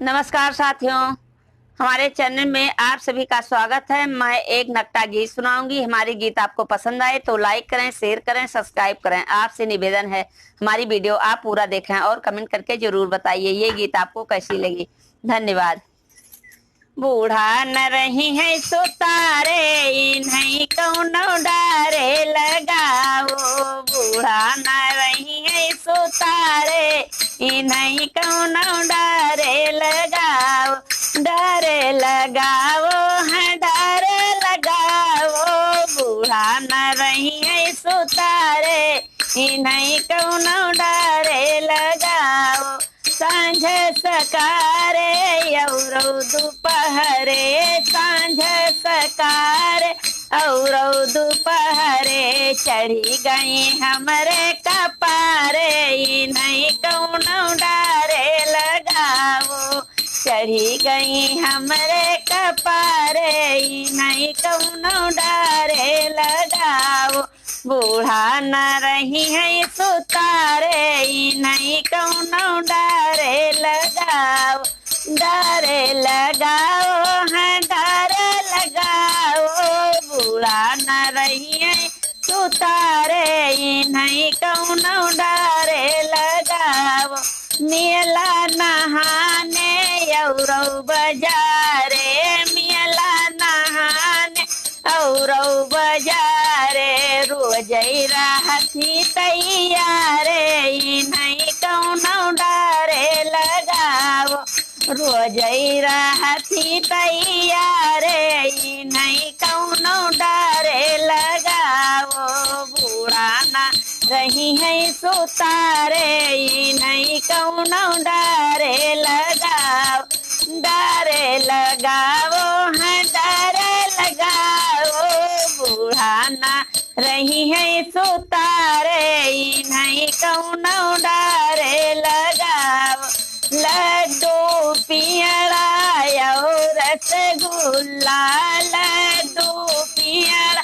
नमस्कार साथियों, हमारे चैनल में आप सभी का स्वागत है। मैं एक नकटा गीत सुनाऊंगी। हमारी गीत आपको पसंद आए तो लाइक करें, शेयर करें, सब्सक्राइब करें। आपसे निवेदन है हमारी वीडियो आप पूरा देखें और कमेंट करके जरूर बताइए ये गीत आपको कैसी लगी। धन्यवाद। बूढ़ा न रही है सुतारे, नहीं कौनो डारे लगाओ। बूढ़ा न रही है सुतारे, नहीं कौनो डारे लगाओ। डारे लगाओ है डारे लगाओ। बूढ़ा न रही है सुतारे, नहीं कौनो डारे लगाओ। सांझ सकारे और दोपहरे, सांझ सकारे और दोपहरे चढ़ी गई हमरे कपारे। नहीं कौनो डारे लगाओ। चढ़ी गई हमरे कपारे, नहीं कौनो डारे लगाओ। बूढ़ा न रही है सुतारे, नहीं कौनो डारे लगाओ। डारे लगाओ है डारे लगाओ। बूढ़ा न रही है सुतारे, नहीं कौनो डारे लगाओ। मेला नहाने और बाजारे, मेला नहाने और बाजारे रोज रहती तैयारे। नहीं कौनो डारे लगाओ। रोज रहती तैयारे, नहीं कौनो डारे लगाओ। बूढ़ा ना रही है सुतारे, नहीं कौनो डारे लगाओ। डारे लगाओ है डारे लगाओ। बूढ़ा ना रही है सुतारे, नहीं कौनो डारे लगाओ। लड्डू पियरा और रसगुल्ला, लड्डू पियरा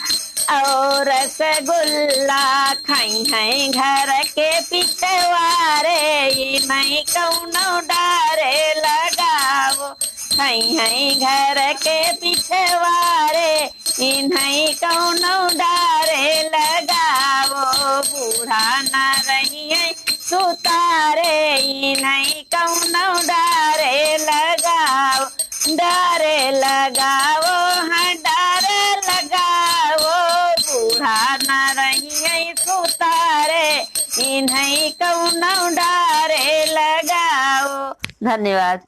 और रसगुल्ला खाई है घर के पिछवारे। नहीं कौनो डारे लगाओ। खाई है घर के पिछवारे, नहीं कौनो डारे लगाओ। बूढ़ा न रही है सुतारे, नहीं कौनो डारे लगाओ। डारे लगाओ है डारे लगाओ। बूढ़ा न रही है सुतारे, नहीं कौनो डारे लगाओ। धन्यवाद।